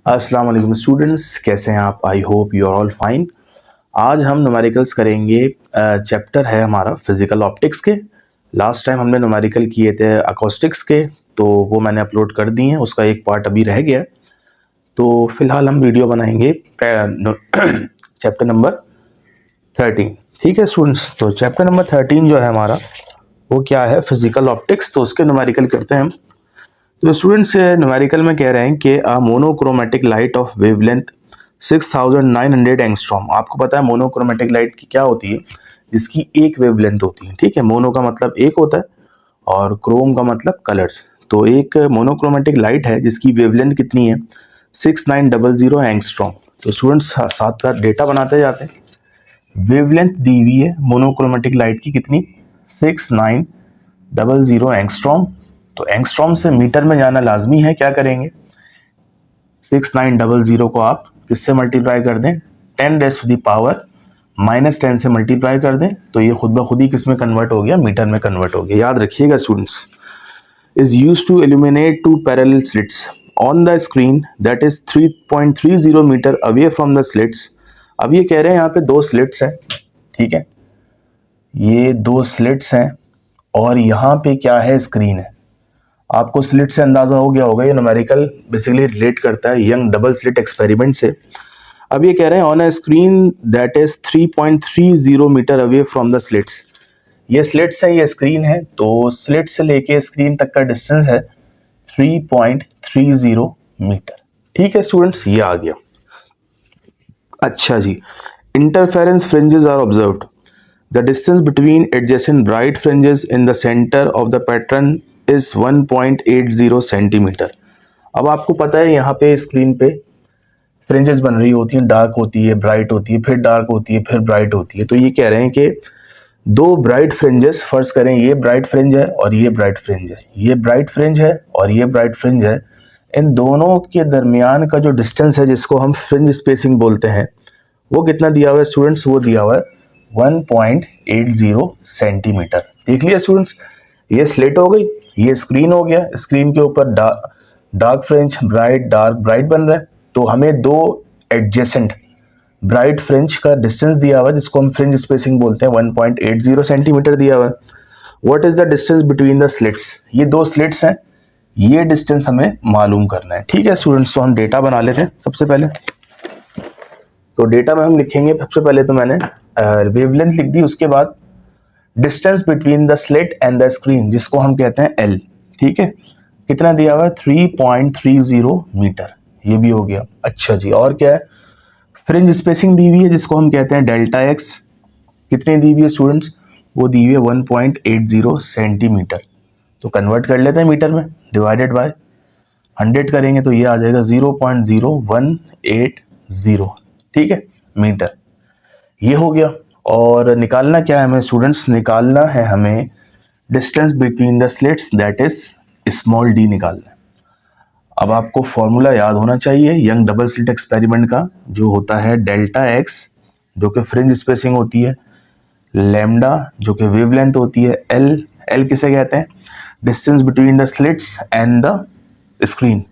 अस्सलाम वालेकुम स्टूडेंट्स, कैसे हैं आप? I hope you are all fine. आज हम न्यूमेरिकल्स करेंगे। चैप्टर है हमारा फिजिकल ऑप्टिक्स के। लास्ट टाइम हमने न्यूमेरिकल किए थे अकोस्टिक्स के, तो वो मैंने अपलोड कर दिए हैं। उसका एक पार्ट अभी रह गया है, तो फिलहाल हम वीडियो बनाएंगे चैप्टर नंबर 13। ठीक है स्टूडेंट्स, तो चैप्टर नंबर 13 जो है हमारा वो क्या है? Physical optics. तो उसके न्यूमेरिकल करते हैं हम। तो स्टूडेंट्स न्यूमेरिकल में कह रहे हैं कि a monochromatic light of wavelength 6900 angstrom. आपको पता है मोनोक्रोमेटिक लाइट की क्या होती है? जिसकी एक वेवलेंथ होती है। ठीक है, मोनो का मतलब एक होता है और क्रोम का मतलब कलर्स। तो एक मोनोक्रोमेटिक लाइट है जिसकी वेवलेंथ कितनी है? 6900 एंगस्ट्रॉम। तो स्टूडेंट्स साथ साथ डेटा बनाते जाते हैं। वेवलेंथ दी हुई है मोनोक्रोमेटिक लाइट की कितनी? 6900 एंगस्ट्रॉम। तो एंगस्ट्रॉम से मीटर में जाना लाजमी है। क्या करेंगे? 6900 को आप किससे मल्टीप्लाई कर दें? 10⁻⁻10 से मल्टीप्लाई कर दें, तो ये खुद ब खुद ही किस में कन्वर्ट हो गया? मीटर में कन्वर्ट हो गया। याद रखिएगा students, is used to illuminate two parallel slits on the screen that is 3.30 metre away from the slits. अब ये कह रहे हैं यहाँ पे दो स्लिट्स हैं। ठीक है, ये दो स्लिट्स हैं और यहाँ पे क्या है? स्क्रीन है। आपको स्लिट से अंदाजा हो गया होगा, ये न्यूमेरिकल बेसिकली रिलेट करता है यंग डबल स्लिट एक्सपेरिमेंट से। अब ये कह रहे हैं on a screen that is 3.30 metre away from the slits. ये स्लिट्स है, ये स्क्रीन है, तो स्लिट से लेके स्क्रीन तक का डिस्टेंस है 3.30 मीटर। ठीक है स्टूडेंट्स, ये आ गया। अच्छा जी, interference fringes are observed. The distance between adjacent bright fringes in the center of the pattern is 1.80 centimetre. अब आपको पता है यहाँ पे स्क्रीन पे फ्रिंजेस बन रही होती हैं, डार्क होती है, ब्राइट होती है, फिर डार्क होती है, फिर ब्राइट होती है। तो ये कह रहे हैं कि दो ब्राइट फ्रिंजेस, फर्स्ट करें ये ब्राइट फ्रिंज है और ये ब्राइट फ्रिंज है, ये ब्राइट फ्रिंज है और ये ब्राइट फ्रिंज है। इन दोनों के दरमियान का जो डिस्टेंस है, जिसको हम फ्रिंज स्पेसिंग बोलते हैं, वो कितना दिया हुआ है स्टूडेंट्स? वो दिया हुआ है 1.80 सेंटीमीटर। देख लिया स्टूडेंट्स, ये स्लिट हो गई, ये स्क्रीन हो गया। स्क्रीन के ऊपर dark fringe, bright, dark, bright बन रहा है। तो हमें दो एडजेसेंट ब्राइट फ्रिंज का डिस्टेंस दिया हुआ है, जिसको हम फ्रिंज स्पेसिंग बोलते हैं, 1.80 सेंटीमीटर दिया हुआ है। What is the distance between the slits? ये दो स्लिट्स हैं, ये डिस्टेंस हमें मालूम करना है। ठीक है स्टूडेंट्स, तो हम डेटा बना लेते हैं सबसे पहले। तो डेटा में हम लिखेंगे, सबसे पहले तो मैंने वेवलेंथ लिख दी, उसके बाद distance between the slit and the screen, जिसको हम कहते हैं एल। ठीक है, कितना दिया हुआ है? 3.30 मीटर। ये भी हो गया। अच्छा जी, और क्या है? फ्रिंज स्पेसिंग दी हुई है, जिसको हम कहते हैं डेल्टा एक्स। कितनी दी हुई है स्टूडेंट्स? वो दी हुई है 1.80 सेंटीमीटर। तो कन्वर्ट कर लेते हैं मीटर में, डिवाइडेड बाय 100 करेंगे तो ये आ जाएगा 0.0180। ठीक है, मीटर। ये हो गया। और निकालना क्या है हमें स्टूडेंट्स? निकालना है हमें distance between the slits, that is small D निकालना है। अब आपको फॉर्मूला याद होना चाहिए यंग डबल स्लिट एक्सपेरिमेंट का, जो होता है डेल्टा एक्स जो कि फ्रिंज स्पेसिंग होती है, लैम्डा जो कि वेवलेंथ होती है, एल, एल किसे कहते हैं? Distance between the slits and the screen,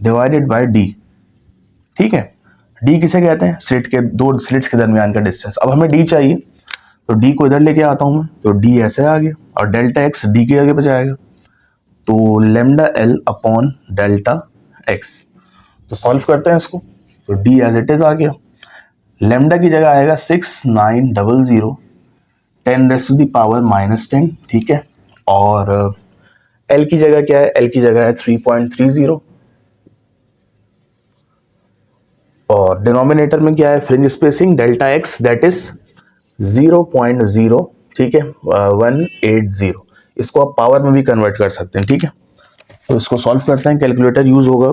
divided by D. ठीक है, डी किसे कहते हैं? स्लिट के, दो स्लिट्स के दरमियान का डिस्टेंस। अब हमें डी चाहिए, तो डी को इधर लेके आता हूं मैं, तो डी ऐसे आ गया और डेल्टा एक्स डी के आगे बचाएगा, तो lambda L upon delta x. तो सॉल्व करते हैं इसको, तो डी एज इट इज आ गया। लेमडा की जगह आएगा 6900 10⁻⁻10। ठीक है, और एल की जगह क्या है? एल की जगह है 3.30, और डिनोमिनेटर में क्या है? Fringe spacing delta x, that is 0.0। ठीक है, 180। इसको आप पावर में भी कन्वर्ट कर सकते हैं। ठीक है, तो इसको सॉल्व करते हैं, कैलकुलेटर यूज होगा।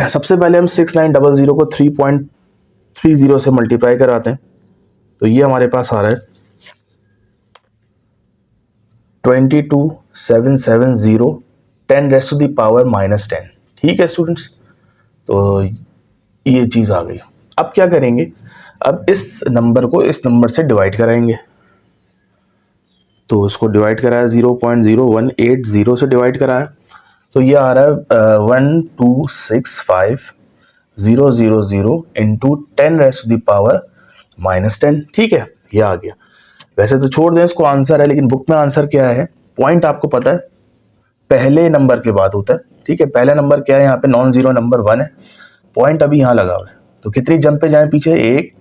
सबसे पहले हम 6900 को 3.30 से मल्टीप्लाई कराते हैं, तो ये हमारे पास आ रहा है 22770 10⁻⁻10। ठीक है स्टूडेंट्स, तो ये चीज आ गई। अब क्या करेंगे? अब इस नंबर को इस नंबर से डिवाइड कराएंगे, तो इसको डिवाइड कराया 0.0180 से डिवाइड कराया, तो ये आ रहा है 1265000 इंटू 10⁻⁻10। ठीक है, ये आ गया। वैसे तो छोड़ दें इसको, आंसर है, लेकिन बुक में आंसर क्या है, पॉइंट आपको पता है पहले नंबर के बाद होता है। ठीक है, पहला नंबर क्या है यहाँ पे, नॉन जीरो नंबर 1 है, पॉइंट अभी यहाँ लगा हुआ है। तो कितनी जंप पे जाए पीछे, 1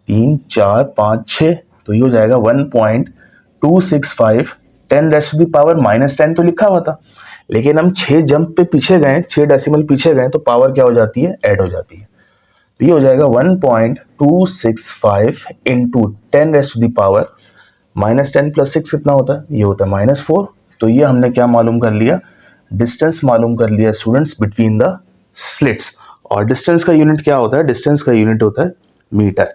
3 4 5 6, तो ये हो जाएगा 1.265 10⁻⁻10 तो लिखा हुआ था, लेकिन हम 6 जंप पे पीछे गए, 6 डेसिमल पीछे गए, तो पावर क्या हो जाती है, ऐड हो जाती है। तो ये हो जाएगा 1.265 इंटू 10⁻⁻10 प्लस 6 कितना होता है, ये होता है -4। तो ये हमने क्या मालूम कर लिया, डिस्टेंस मालूम कर लिया स्टूडेंट्स बिटवीन द स्लिट्स। और डिस्टेंस का यूनिट क्या होता है, डिस्टेंस का यूनिट होता है metre.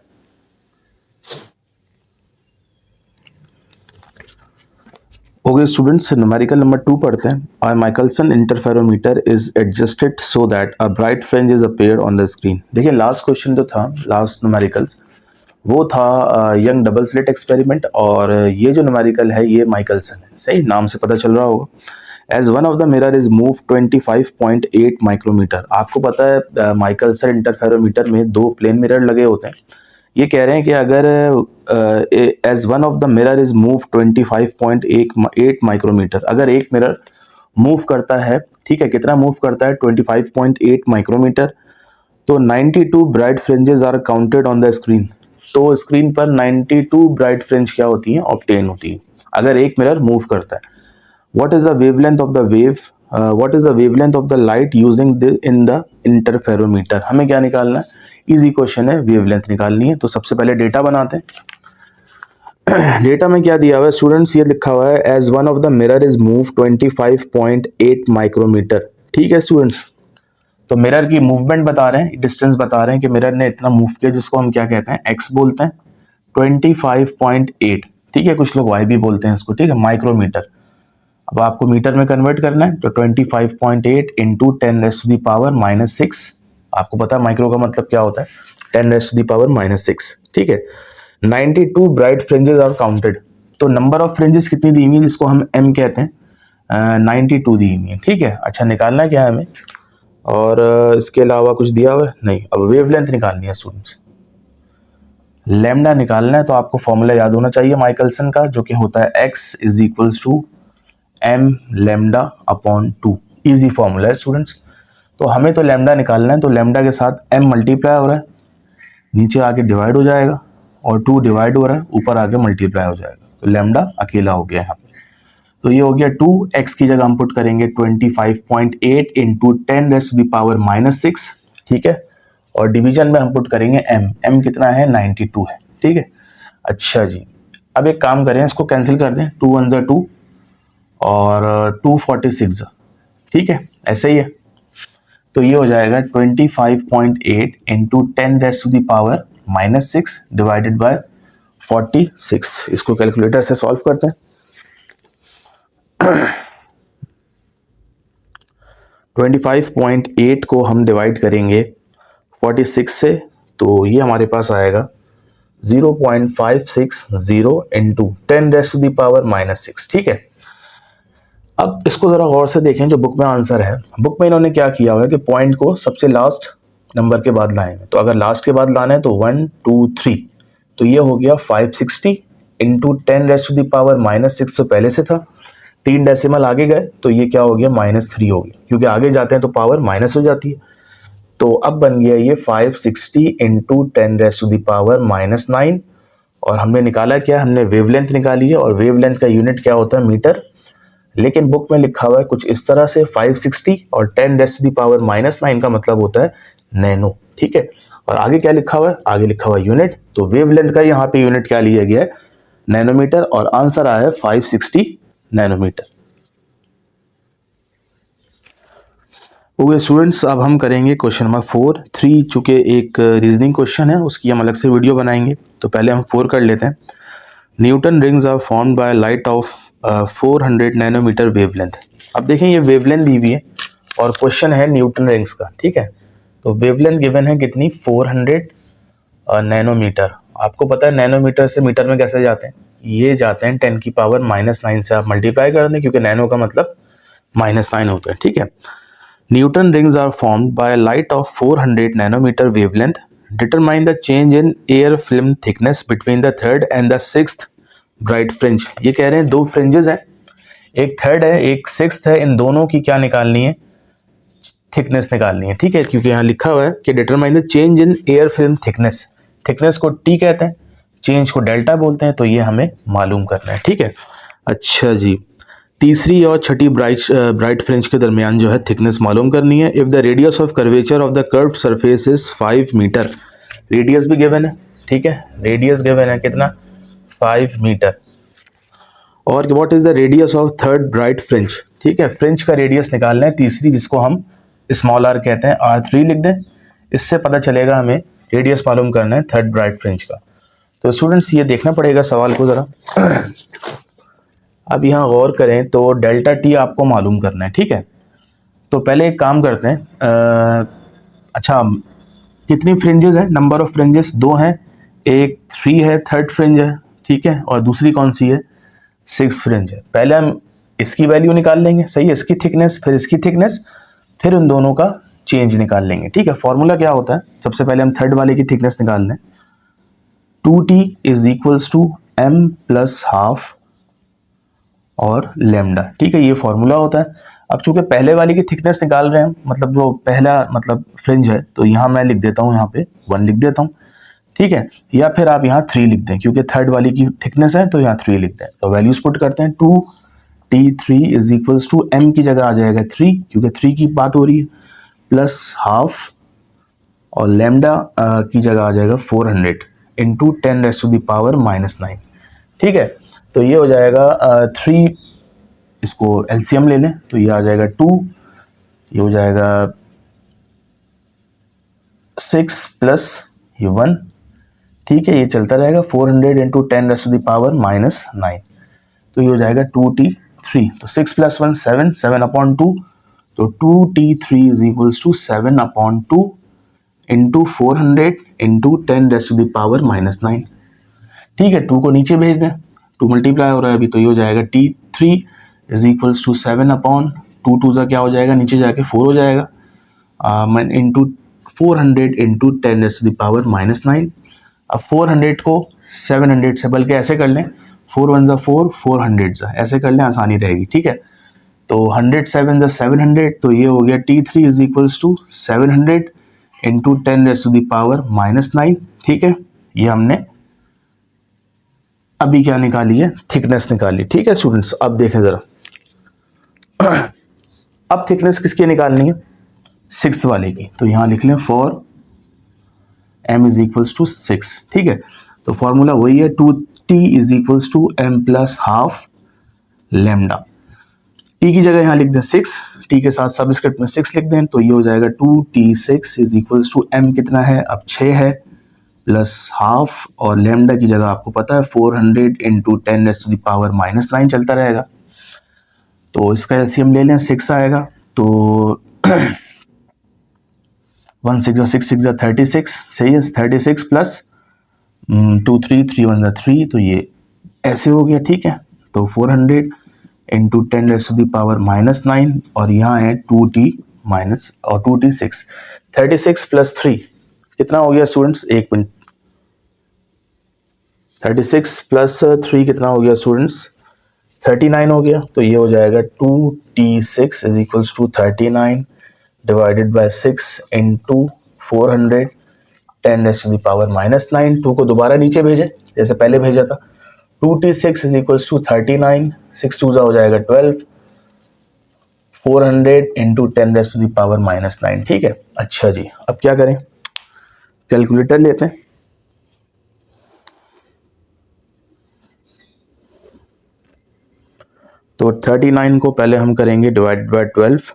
Okay students, numerical number 2 पढ़ते हैं। A Michelson interferometer is adjusted so that a bright fringe is appeared on the screen. देखिए लास्ट क्वेश्चन जो था, लास्ट न्यूमेरिकल्स, वो था यंग डबल स्लिट एक्सपेरिमेंट, और ये जो न्यूमेरिकल है ये माइकलसन है, सही नाम से पता चल रहा होगा। As one of the mirror is move 25.8 micrometre. आपको पता है माइकलसन इंटरफेरोमीटर में 2 प्लेन मिरर लगे होते हैं। ये कह रहे हैं कि अगर as one of the mirror is move 25.8 micrometre, अगर एक मिरर मूव करता है, ठीक है, कितना मूव करता है, 25.8 माइक्रोमीटर, तो 92 bright fringes are counted on the screen. तो स्क्रीन पर 92 ब्राइट फ्रिंज क्या होती हैं, ऑब्टेन होती है, अगर एक मिरर मूव करता है। What is the wavelength of the wave, what is the wavelength of the light using in the interferometer. हमें क्या निकालना है, इजी क्वेश्चन है, वेवलेंथ निकालनी है। तो सबसे पहले डेटा बनाते हैं। डेटा में क्या दिया हुआ है स्टूडेंट्स, ये लिखा हुआ है as one of the mirror is move 25.8 micrometre. ठीक है स्टूडेंट्स, तो मिरर की मूवमेंट बता रहे हैं, डिस्टेंस बता रहे हैं कि मिरर ने इतना मूव किया, जिसको हम क्या कहते हैं, एक्स बोलते हैं, 25.8। ठीक है, कुछ लोग वाई भी बोलते हैं इसको, ठीक है, माइक्रोमीटर। अब आपको मीटर में कन्वर्ट करना है, तो 25.8 इंटू 10⁻⁻6। आपको पता है माइक्रो का मतलब क्या होता है, 10⁻⁻6। ठीक है, 92 ब्राइट फ्रिंजेस आर काउंटेड। तो नंबर ऑफ फ्रिंजेस कितनी दी हुई है, जिसको हम एम कहते हैं, 92 दी हुई है। ठीक है, अच्छा निकालना क्या है हमें, और इसके अलावा कुछ दिया हुआ है नहीं। अब वेवलेंथ निकालनी है स्टूडेंट्स, लैम्डा निकालना है। तो आपको फॉर्मूला याद होना चाहिए माइकलसन का, जो कि होता है x is equals to m lambda upon 2। Easy formula है स्टूडेंट्स। तो हमें तो लैम्डा निकालना है, तो लैम्डा के साथ m मल्टीप्लाई हो रहा है, नीचे आके डिवाइड हो जाएगा, और 2 डिवाइड हो रहा है, ऊपर आके मल्टीप्लाई हो जाएगा, तो लैम्डा अकेला हो गया यहाँ पे। तो ये हो गया 2x की जगह हम पुट करेंगे 25.8 इंटू 10⁻⁻6। ठीक है, और डिवीजन में हम पुट करेंगे m कितना है, 92 है। ठीक है, अच्छा जी, अब एक काम करें, इसको कैंसिल कर दें, 2 1 2 और 246। ठीक है, ऐसे ही है। तो ये हो जाएगा 25.8 इंटू 10⁻⁻6 डिवाइडेड बाय 46। इसको कैलकुलेटर से सॉल्व करते हैं। 25.8 को हम डिवाइड करेंगे 46 से, तो ये हमारे पास आएगा 0.560 इंटू 10⁻⁻6। ठीक है, अब इसको जरा गौर से देखें, जो बुक में आंसर है, बुक में इन्होंने क्या किया हुआ है कि पॉइंट को सबसे लास्ट नंबर के बाद लाए हैं। तो अगर लास्ट के बाद लाना है तो 1 2 3, तो ये हो गया 560 इंटू 10⁻⁻6, तो पहले से था, 3 डेसिमल आगे गए, तो ये क्या हो गया, -3 हो गया, क्योंकि आगे जाते हैं तो पावर माइनस हो जाती है। तो अब बन गया ये 560 इंटू 10⁻⁻9, और हमने निकाला क्या, हमने वेवलेंथ निकाली है, और वेवलेंथ का यूनिट क्या होता है, मीटर। लेकिन बुक में लिखा हुआ है कुछ इस तरह से, 560 और 10⁻⁻9 का मतलब होता है नैनो। ठीक है, और आगे क्या लिखा हुआ है, आगे लिखा हुआ है यूनिट। तो वेवलेंथ का यहाँ पे यूनिट क्या लिया गया है, नैनोमीटर, और आंसर आया है 560 नैनोमीटर। ओके स्टूडेंट्स, अब हम करेंगे क्वेश्चन नंबर 4। 3 चूँकि एक रीजनिंग क्वेश्चन है, उसकी हम अलग से वीडियो बनाएंगे, तो पहले हम 4 कर लेते हैं। Newton rings are formed by light of 400 nanometre wavelength. अब देखें, ये वेवलेंथ दी हुई है, और क्वेश्चन है न्यूटन रिंग्स का। ठीक है, तो वेवलेंथ गिवन है कितनी, 400 नैनोमीटर। आपको पता है नैनोमीटर से मीटर में कैसे जाते हैं, ये जाते हैं 10⁻⁻9 से आप मल्टीप्लाई कर दें, क्योंकि नैनो का मतलब -9 होते हैं, ठीक है। Newton rings are formed by light of 400 nanometre wavelength. Determine the change in air film thickness between the third and the sixth bright fringe. ये कह रहे हैं दो फ्रिंजेस हैं, एक थर्ड है एक सिक्स्थ है, इन दोनों की क्या निकालनी है, थिकनेस निकालनी है, ठीक है। क्योंकि यहाँ लिखा हुआ है कि determine the change in air film thickness, thickness को टी कहते हैं, चेंज को डेल्टा बोलते हैं, तो ये हमें मालूम करना है, ठीक है। अच्छा जी, तीसरी और छठी ब्राइट फ्रिंज के दरमियान जो है थिकनेस मालूम करनी है। If the radius of curvature of the curved surface is 5 metre, radius भी गिवन है, ठीक है, रेडियस गिवन है कितना, 5 मीटर। और what is the radius of third bright fringe, ठीक है, फ्रिंज का रेडियस निकालना है तीसरी, जिसको हम स्मॉल आर कहते हैं, R3 लिख दें, इससे पता चलेगा हमें रेडियस मालूम करना है थर्ड ब्राइट फ्रिंज का। तो स्टूडेंट्स ये देखना पड़ेगा सवाल को ज़रा। अब यहाँ गौर करें तो डेल्टा टी आपको मालूम करना है, ठीक है। तो पहले एक काम करते हैं, अच्छा कितनी फ्रिंजेस हैं, नंबर ऑफ फ्रिंजेस 2 हैं, एक 3 है थर्ड फ्रिंज है, ठीक है, और दूसरी कौन सी है, 6 फ्रिंज है। पहले हम इसकी वैल्यू निकाल लेंगे, सही है, इसकी थिकनेस, फिर इसकी थिकनेस, फिर उन दोनों का चेंज निकाल लेंगे, ठीक है। फॉर्मूला क्या होता है, सबसे पहले हम थर्ड वाले की थिकनेस निकाल लें, 2t is equals to m plus half और लेमडा, ठीक है, ये फॉर्मूला होता है। अब चूंकि पहले वाले की थिकनेस निकाल रहे हैं, मतलब जो पहला मतलब फ्रिंज है, तो यहाँ मैं लिख देता हूँ, यहाँ पे 1 लिख देता हूँ, ठीक है, या फिर आप यहाँ 3 लिख दें, क्योंकि थर्ड वाली की थिकनेस है तो यहाँ 3 लिख दें। तो वैल्यूज पुट करते हैं, 2t3 is equals to m की जगह आ जाएगा 3, क्योंकि 3 की बात हो रही है, प्लस हाफ और लेमडा की जगह आ जाएगा 400 इंटू 10⁻⁻⁹, ठीक है। तो ये हो जाएगा 3, इसको एलसीएम ले लें तो ये आ जाएगा 2, ये हो जाएगा 6 प्लस ये 1, ठीक है, ये चलता रहेगा 400 इंटू 10⁻⁻⁹, तो ये हो जाएगा 2t3, तो 6 प्लस 1 7, 7/2, तो 2t3 is equals to 7/2 into 400 into 10⁻⁻⁹, ठीक है। 2 को नीचे भेज दें, 2 मल्टीप्लाई हो रहा है अभी, तो ये हो जाएगा t3 इज इक्वल्स टू 7/2, 2 का क्या हो जाएगा, नीचे जाके 4 हो जाएगा, इंटू 400 इंटू 10⁻⁻⁹। अब 400 को 700 से, बल्कि ऐसे कर लें, 4 1 ज़ा 4, 400 ऐसे कर लें, आसानी रहेगी, ठीक है। तो 100 7 ज़ा 700, तो ये हो गया t3 is equals to 700 into 10⁻⁻⁹, ठीक है। ये हमने अभी क्या निकाली है, थिकनेस निकाली, ठीक है स्टूडेंट्स। अब देखें जरा, अब थिकनेस किसकी निकालनी है, 6th वाले की, तो यहां लिख लें for m is equals to 6, ठीक है। तो फॉर्मूला वही है, 2t is equals to m plus half lambda, t की जगह यहां लिख दें 6, t के साथ सबस्क्रिप्ट में 6 लिख दें, तो ये हो जाएगा 2t6 is equals to m कितना है, अब 6 है, प्लस हाफ, और लेमडा की जगह आपको पता है 400 इंटू 10⁻⁻⁹ चलता रहेगा, तो इसका एलसीएम ले लें, 6 आएगा, तो 1 6 ज़ा 6 6 ज़ा 36, सही है, 36 प्लस 2 3 3 1 ज़ा 3, तो ये ऐसे हो गया, ठीक है। तो 400 इंटू 10⁻⁻⁹, और यहाँ है 2t माइनस और 2t6, 36 प्लस 3 कितना हो गया स्टूडेंट्स, एक मिनट, 36 प्लस 3 कितना हो गया स्टूडेंट्स, 39 हो गया। तो ये हो जाएगा 2t6 is equals to 39 divided by 6 into 400 10⁻⁻⁹, 2 को दोबारा नीचे भेजें जैसे पहले भेजा था, 2t6 इज इक्वल्स टू 39, 6 2 हो जाएगा 12, 400 इंटू 10⁻⁻⁹, ठीक है। अच्छा जी, अब क्या करें, कैलकुलेटर लेते हैं, तो 39 को पहले हम करेंगे डिवाइड बाय 12,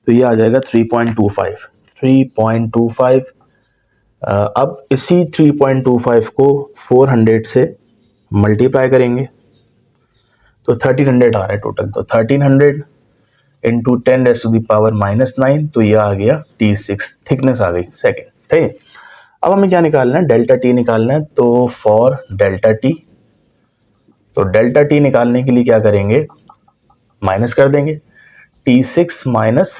तो ये आ जाएगा 3.25, 3.25। अब इसी 3.25 को 400 से मल्टीप्लाई करेंगे, तो 1300 आ रहा है टोटल, तो 1300 इंटू 10⁻⁻⁹, तो ये आ गया t6, थिकनेस आ गई सेकेंड, ठीक है। अब हमें क्या निकालना है, डेल्टा टी निकालना है, तो फॉर डेल्टा टी, तो डेल्टा टी निकालने के लिए क्या करेंगे, माइनस कर देंगे, T6 माइनस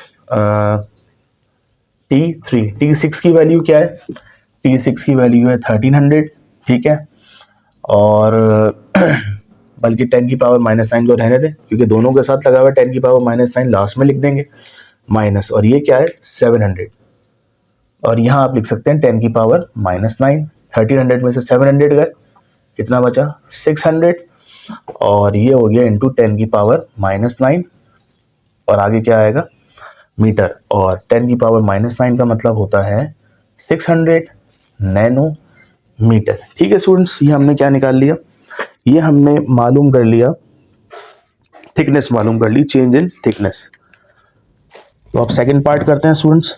T3। T6 की वैल्यू क्या है? T6 की वैल्यू है 1300, ठीक है। और बल्कि 10⁻⁹ को रहने दें, क्योंकि दोनों के साथ लगा हुआ है 10⁻⁹ लास्ट में लिख देंगे माइनस, और ये क्या है 700, और यहाँ आप लिख सकते हैं 10⁻⁹। 1300 में से 700 गए, कितना बचा 600, और ये हो गया इंटू 10⁻⁹, और आगे क्या आएगा मीटर, और 10⁻⁹ का मतलब होता है 600 नैनोमीटर। ठीक है स्टूडेंट्स, ये हमने क्या निकाल लिया, ये हमने मालूम कर लिया, थिकनेस मालूम कर ली, चेंज इन थिकनेस। तो अब सेकंड पार्ट करते हैं स्टूडेंट्स,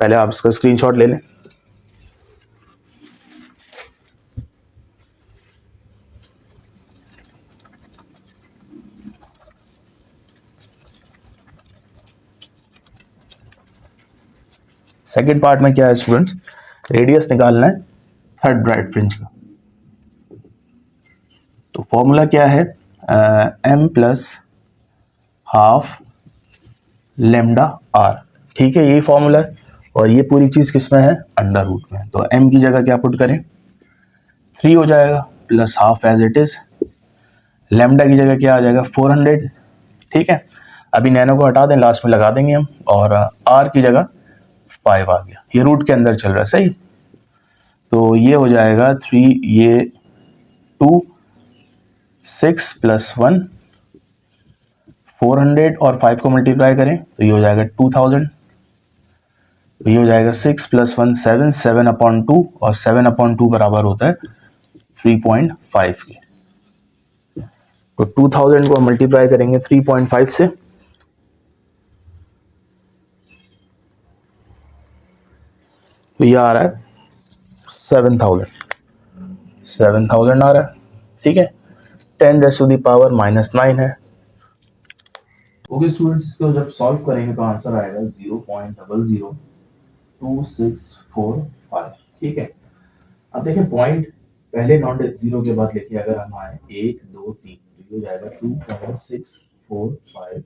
पहले आप इसका स्क्रीनशॉट ले लें। सेकंड पार्ट में क्या है स्टूडेंट्स, रेडियस निकालना है थर्ड ब्राइट फ्रिंज का। तो फॉर्मूला क्या है, m plus half lambda R, ठीक है, यही फॉर्मूला है, और ये पूरी चीज किसमें है अंडर रूट में। तो m की जगह क्या पुट करें 3 हो जाएगा, plus half as it is, lambda की जगह क्या आ जाएगा 400, ठीक है। अभी नैनो को हटा दें, लास्ट में लगा देंगे हम, और r की जगह 5 आ गया, ये रूट के अंदर चल रहा है, सही। तो ये हो जाएगा 3, ये 2, 6 प्लस 1 400, और 5 को मल्टीप्लाई करें तो ये हो जाएगा 2000, तो ये हो जाएगा 6 प्लस 1 7, 7/2, और 7/2 बराबर होता है 3.5 के। तो 2000 को मल्टीप्लाई करेंगे 3.5 से, तो ये आ रहा है 7000 आ रहा है, ठीक है। 10⁻⁻9 है। ओके स्टूडेंट्स, इसको जब सॉल्व करेंगे तो आंसर आएगा 0.0026445, ठीक है। अब देखें पॉइंट पहले नॉन जीरो के बाद लेके अगर हम आए 1 2 3, तो ये हो जाएगा 2.645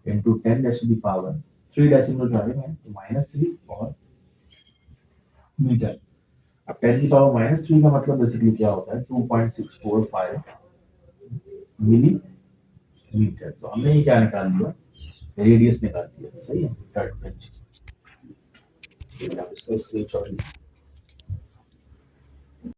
इंटू 10⁻3 डेसिमल्स आ रहे हैं तो -3 और मीटर। अब 10⁻³ का मतलब बेसिकली क्या होता है 2.645 मिलीमीटर। तो हमने ये क्या निकाल लिया, रेडियस निकाल लिया, सही है थर्ड फ्रिंज। आप इसका स्क्रीनशॉट लीजिए।